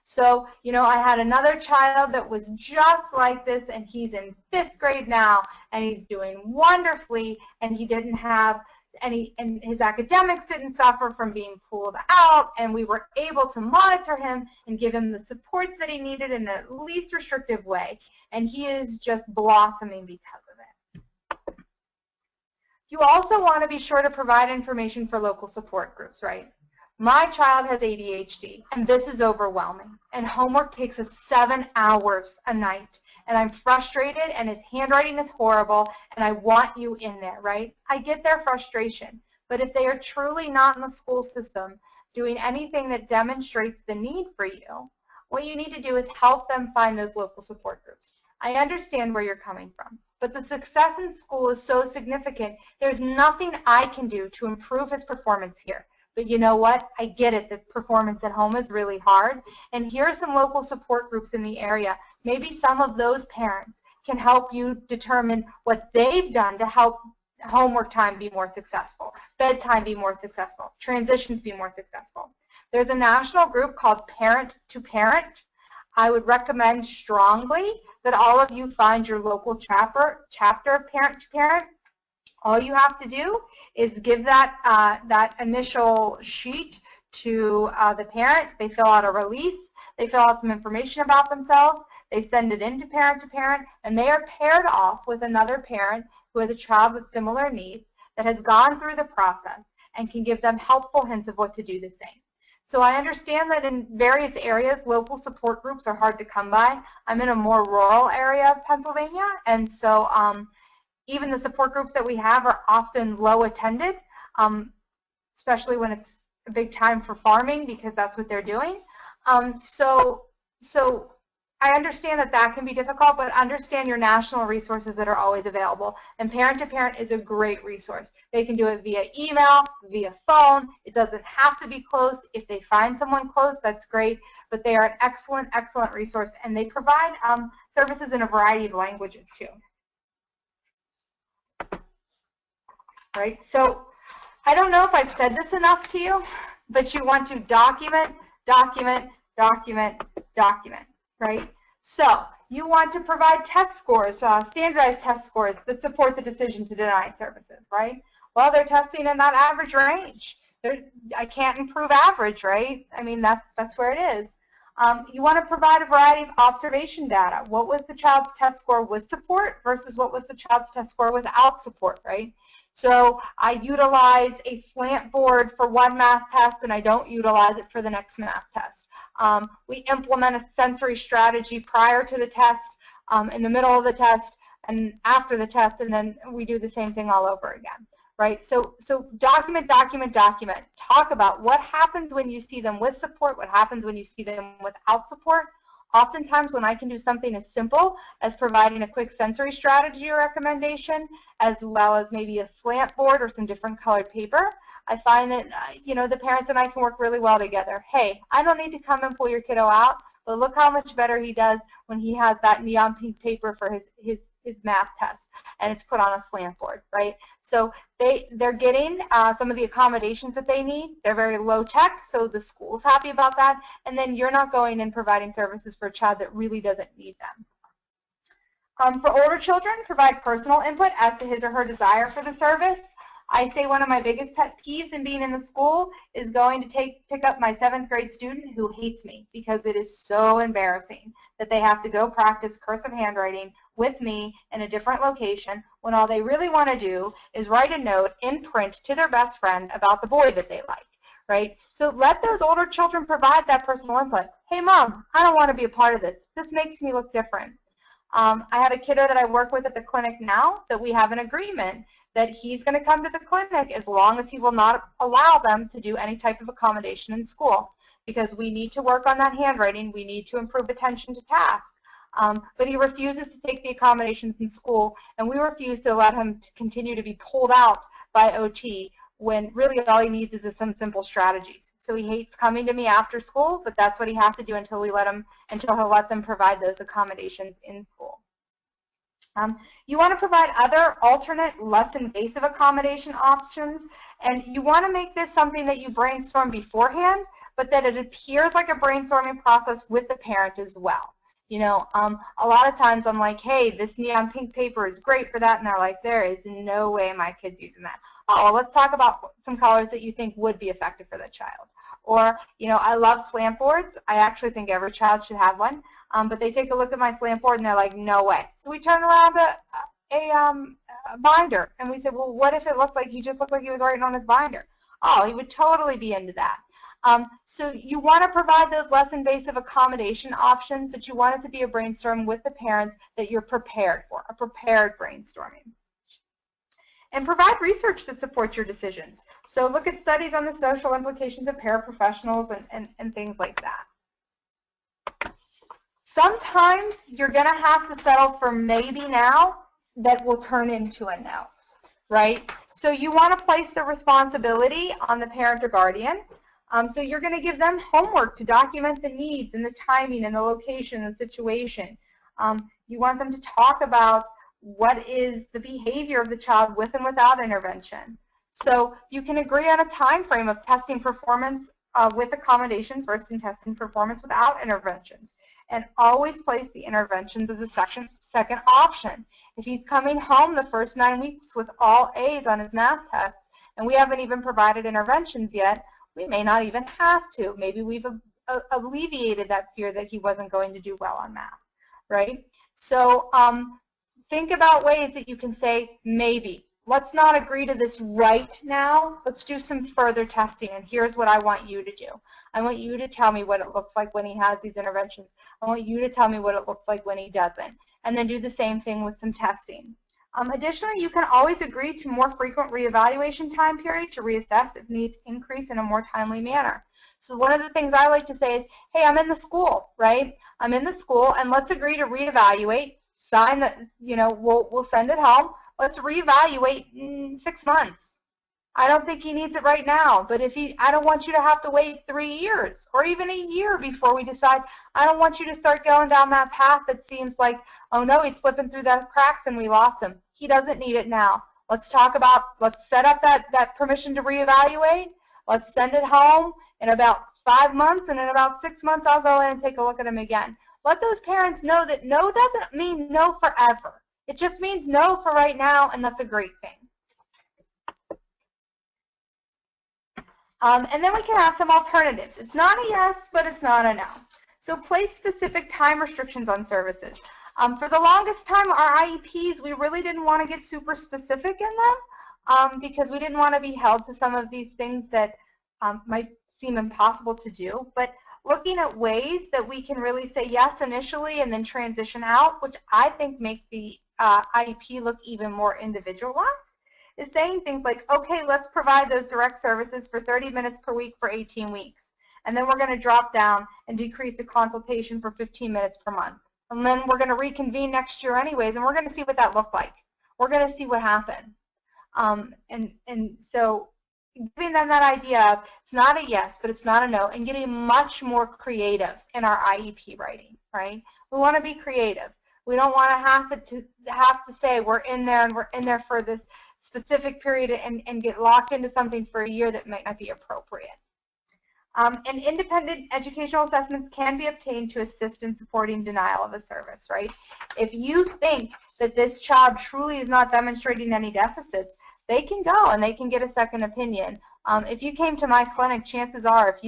So, you know, I had another child that was just like this, and he's in 5th grade now, and he's doing wonderfully, and he didn't have any, and his academics didn't suffer from being pulled out, and we were able to monitor him and give him the supports that he needed in a least restrictive way, and he is just blossoming because of it. You also want to be sure to provide information for local support groups, right? My child has ADHD, and this is overwhelming, and homework takes us 7 hours a night, and I'm frustrated, and his handwriting is horrible, and I want you in there, right? I get their frustration, but if they are truly not in the school system doing anything that demonstrates the need for you, what you need to do is help them find those local support groups. I understand where you're coming from, but the success in school is so significant, there's nothing I can do to improve his performance here. But you know what? I get it that performance at home is really hard, and here are some local support groups in the area. Maybe some of those parents can help you determine what they've done to help homework time be more successful, bedtime be more successful, transitions be more successful. There's a national group called Parent to Parent. I would recommend strongly that all of you find your local chapter of Parent to Parent. All you have to do is give that, that initial sheet to the parent. They fill out a release. They fill out some information about themselves. They send it in to Parent, and they are paired off with another parent who has a child with similar needs that has gone through the process and can give them helpful hints of what to do the same. So I understand that in various areas, local support groups are hard to come by. I'm in a more rural area of Pennsylvania, and so even the support groups that we have are often low attended, especially when it's a big time for farming, because that's what they're doing. So I understand that that can be difficult, but understand your national resources that are always available. And Parent to Parent is a great resource. They can do it via email, via phone. It doesn't have to be close. If they find someone close, that's great. But they are an excellent, excellent resource, and they provide services in a variety of languages too. Right? So I don't know if I've said this enough to you, but you want to document, document, document, document, right? So you want to provide test scores, standardized test scores that support the decision to deny services, right? Well, they're testing in that average range. I can't improve average, right? I mean, that's where it is. You want to provide a variety of observation data. What was the child's test score with support versus what was the child's test score without support, right? So I utilize a slant board for one math test and I don't utilize it for the next math test. We implement a sensory strategy prior to the test, in the middle of the test, and after the test, and then we do the same thing all over again, right? So document, document, document. Talk about what happens when you see them with support, what happens when you see them without support. Oftentimes when I can do something as simple as providing a quick sensory strategy or recommendation, as well as maybe a slant board or some different colored paper, I find that the parents and I can work really well together. Hey, I don't need to come and pull your kiddo out, but look how much better he does when he has that neon pink paper for his math test, and it's put on a slant board, right? So they're getting some of the accommodations that they need. They're very low tech, so the school's happy about that, and then you're not going and providing services for a child that really doesn't need them. For older children, provide personal input as to his or her desire for the service. I say one of my biggest pet peeves in being in the school is going to pick up my 7th grade student who hates me, because it is so embarrassing that they have to go practice cursive handwriting with me in a different location when all they really want to do is write a note in print to their best friend about the boy that they like, right? So let those older children provide that personal input. Hey, Mom, I don't want to be a part of this. This makes me look different. I have a kiddo that I work with at the clinic now that we have an agreement that he's going to come to the clinic as long as he will not allow them to do any type of accommodation in school, because we need to work on that handwriting. We need to improve attention to task. But he refuses to take the accommodations in school, and we refuse to let him continue to be pulled out by OT when really all he needs is some simple strategies. So he hates coming to me after school, but that's what he has to do until he'll let them provide those accommodations in school. You want to provide other alternate, less invasive accommodation options, and you want to make this something that you brainstorm beforehand, but that it appears like a brainstorming process with the parent as well. A lot of times I'm like, hey, this neon pink paper is great for that, and they're like, there is no way my kid's using that. Oh, let's talk about some colors that you think would be effective for that child. Or, I love slant boards. I actually think every child should have one. But they take a look at my slant board and they're like, no way. So we turn around a binder and we said, well, what if it looked like he just looked like he was writing on his binder? Oh, he would totally be into that. So you want to provide those less invasive accommodation options, but you want it to be a brainstorm with the parents that you're prepared for, a prepared brainstorming. And provide research that supports your decisions. So look at studies on the social implications of paraprofessionals and things like that. Sometimes you're going to have to settle for maybe now that will turn into a no, right? So you want to place the responsibility on the parent or guardian. So you're going to give them homework to document the needs and the timing and the location and the situation. You want them to talk about what is the behavior of the child with and without intervention. So you can agree on a time frame of testing performance with accommodations versus testing performance without interventions. And always place the interventions as a second option. If he's coming home the first 9 weeks with all A's on his math tests, and we haven't even provided interventions yet, we may not even have to. Maybe we've alleviated that fear that he wasn't going to do well on math, right? So think about ways that you can say, maybe. Let's not agree to this right now. Let's do some further testing, and here's what I want you to do. I want you to tell me what it looks like when he has these interventions. I want you to tell me what it looks like when he doesn't, and then do the same thing with some testing. Additionally, you can always agree to more frequent reevaluation time period to reassess if needs increase in a more timely manner. So one of the things I like to say is, hey, I'm in the school, right? I'm in the school, and let's agree to reevaluate. Sign that, we'll send it home. Let's reevaluate in 6 months. I don't think he needs it right now, but I don't want you to have to wait 3 years or even a year before we decide. I don't want you to start going down that path that seems like, oh no, he's slipping through the cracks and we lost him. He doesn't need it now. Let's set up that permission to reevaluate. Let's send it home in about 5 months, and in about 6 months I'll go in and take a look at him again. Let those parents know that no doesn't mean no forever. It just means no for right now, and that's a great thing. And then we can have some alternatives. It's not a yes, but it's not a no. So place specific time restrictions on services. For the longest time, our IEPs, we really didn't want to get super specific in them because we didn't want to be held to some of these things that might seem impossible to do. But looking at ways that we can really say yes initially and then transition out, which I think make the IEP look even more individualized, is saying things like, okay, let's provide those direct services for 30 minutes per week for 18 weeks. And then we're going to drop down and decrease the consultation for 15 minutes per month. And then we're going to reconvene next year anyways, and we're going to see what that looked like. We're going to see what happened. And so giving them that idea of it's not a yes, but it's not a no, and getting much more creative in our IEP writing, right? We want to be creative. We don't want to have to say we're in there and we're in there for this specific period and get locked into something for a year that might not be appropriate. And independent educational assessments can be obtained to assist in supporting denial of a service, right? If you think that this child truly is not demonstrating any deficits, they can go and they can get a second opinion. If you came to my clinic, chances are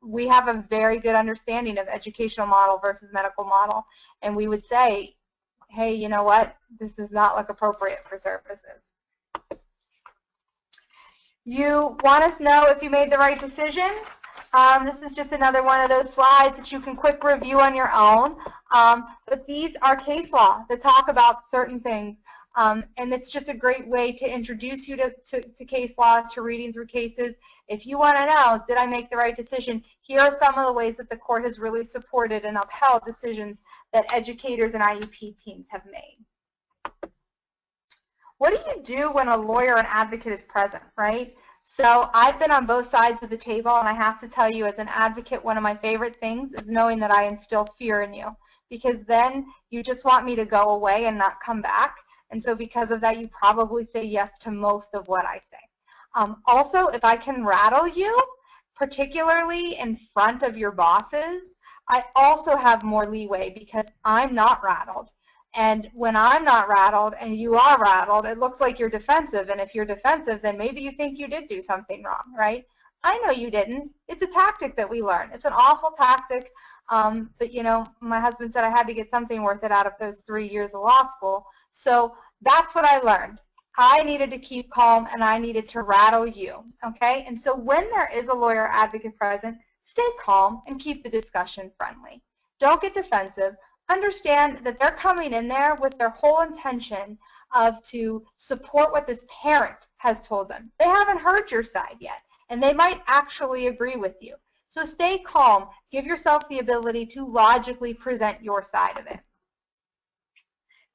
we have a very good understanding of educational model versus medical model, and we would say, hey, you know what, this does not look appropriate for services. You want to know if you made the right decision? This is just another one of those slides that you can quick review on your own. But these are case law that talk about certain things. And it's just a great way to introduce you to case law, to reading through cases. If you want to know, did I make the right decision? Here are some of the ways that the court has really supported and upheld decisions that educators and IEP teams have made. What do you do when a lawyer and advocate is present, right? So I've been on both sides of the table, and I have to tell you, as an advocate, one of my favorite things is knowing that I instill fear in you, because then you just want me to go away and not come back. And so because of that, you probably say yes to most of what I say. Also, if I can rattle you, particularly in front of your bosses, I also have more leeway because I'm not rattled. And when I'm not rattled and you are rattled, it looks like you're defensive. And if you're defensive, then maybe you think you did do something wrong, right? I know you didn't. It's a tactic that we learn. It's an awful tactic. But, you know, my husband said I had to get something worth it out of those 3 years of law school. So that's what I learned. I needed to keep calm, and I needed to rattle you, okay? And so when there is a lawyer advocate present, stay calm and keep the discussion friendly. Don't get defensive. Understand that they're coming in there with their whole intention of to support what this parent has told them. They haven't heard your side yet, and they might actually agree with you. So stay calm. Give yourself the ability to logically present your side of it.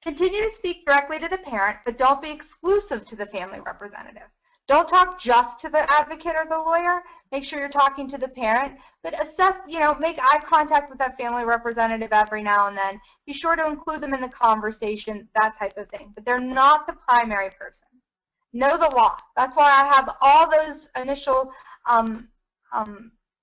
Continue to speak directly to the parent, but don't be exclusive to the family representative. Don't talk just to the advocate or the lawyer. Make sure you're talking to the parent, but assess, make eye contact with that family representative every now and then. Be sure to include them in the conversation, that type of thing. But they're not the primary person. Know the law. That's why I have all those initial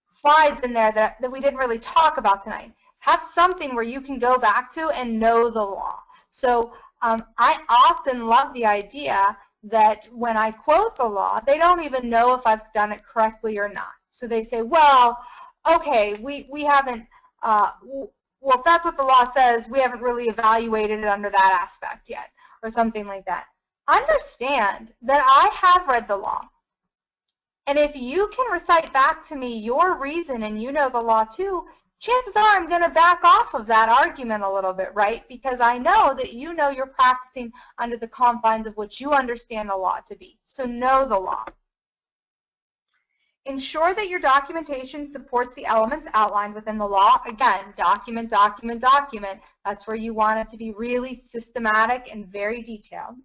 slides in there that we didn't really talk about tonight. Have something where you can go back to and know the law. So I often love the idea that when I quote the law, they don't even know if I've done it correctly or not. So they say, well, okay, we haven't, well, if that's what the law says, we haven't really evaluated it under that aspect yet, or something like that. Understand that I have read the law. And if you can recite back to me your reason and you know the law too, chances are I'm going to back off of that argument a little bit, right? Because I know that you know you're practicing under the confines of what you understand the law to be. So know the law. Ensure that your documentation supports the elements outlined within the law. Again, document, document, document. That's where you want it to be really systematic and very detailed.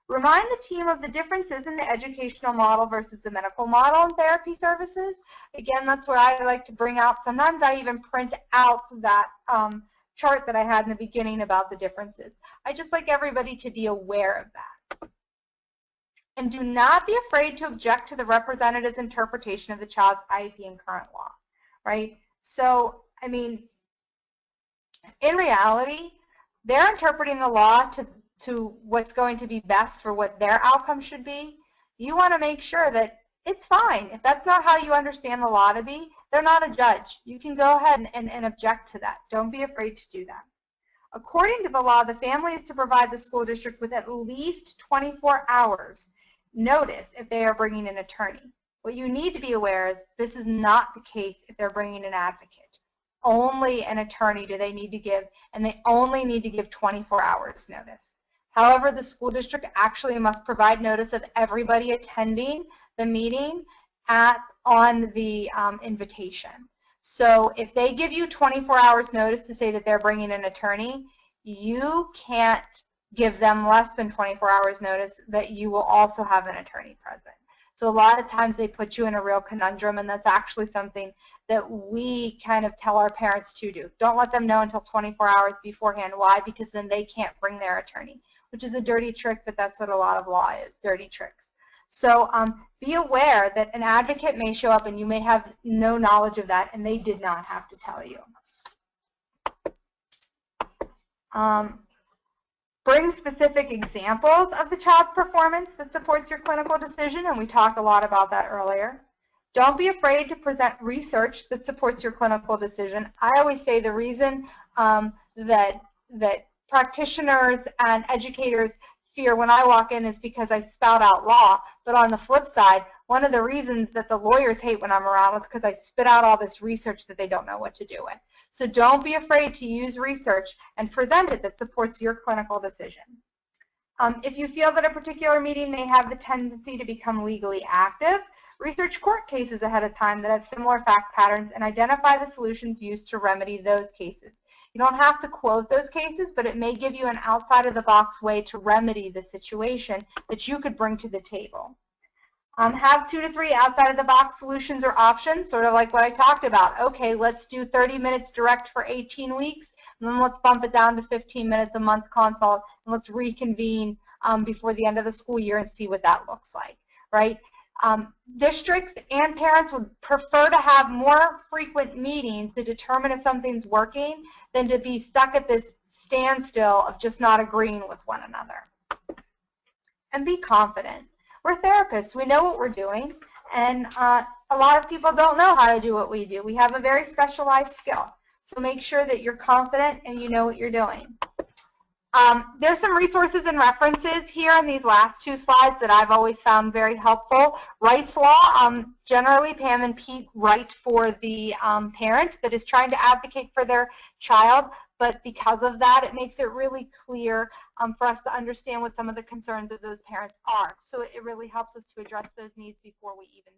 Remind the team of the differences in the educational model versus the medical model in therapy services. Again, that's where I like to bring out, sometimes I even print out that chart that I had in the beginning about the differences. I just like everybody to be aware of that. And do not be afraid to object to the representative's interpretation of the child's IEP and current law, right? So, I mean, in reality, they're interpreting the law to what's going to be best for what their outcome should be. You want to make sure that It's fine. If that's not how you understand the law to be, they're not a judge. You can go ahead and object to that. Don't be afraid to do that. According to the law, the family is to provide the school district with at least 24 hours notice if they are bringing an attorney. What you need to be aware is this is not the case if they're bringing an advocate. Only an attorney do they need to give, and they only need to give 24 hours notice. However, the school district actually must provide notice of everybody attending the meeting on the invitation. So if they give you 24 hours notice to say that they're bringing an attorney, you can't give them less than 24 hours notice that you will also have an attorney present. So a lot of times they put you in a real conundrum, and that's actually something that we kind of tell our parents to do. Don't let them know until 24 hours beforehand. Why? Because then they can't bring their attorney, which is a dirty trick, but that's what a lot of law is, dirty tricks. So be aware that an advocate may show up and you may have no knowledge of that, and they did not have to tell you. Bring specific examples of the child's performance that supports your clinical decision, and we talked a lot about that earlier. Don't be afraid to present research that supports your clinical decision. I always say the reason that practitioners and educators fear when I walk in is because I spout out law, but on the flip side, one of the reasons that the lawyers hate when I'm around is because I spit out all this research that they don't know what to do with. So don't be afraid to use research and present it that supports your clinical decision. If you feel that a particular meeting may have the tendency to become legally active, research court cases ahead of time that have similar fact patterns and identify the solutions used to remedy those cases. You don't have to quote those cases, but it may give you an outside-of-the-box way to remedy the situation that you could bring to the table. Have 2 to 3 outside-of-the-box solutions or options, sort of like what I talked about. Okay, let's do 30 minutes direct for 18 weeks, and then let's bump it down to 15 minutes a month consult, and let's reconvene before the end of the school year and see what that looks like, right? Districts and parents would prefer to have more frequent meetings to determine if something's working than to be stuck at this standstill of just not agreeing with one another. And be confident. We're therapists. We know what we're doing, and a lot of people don't know how to do what we do. We have a very specialized skill. So make sure that you're confident and you know what you're doing. There's some resources and references here on these last 2 slides that I've always found very helpful. Rights law, generally Pam and Pete write for the parent that is trying to advocate for their child, but because of that, it makes it really clear for us to understand what some of the concerns of those parents are. So it really helps us to address those needs before we even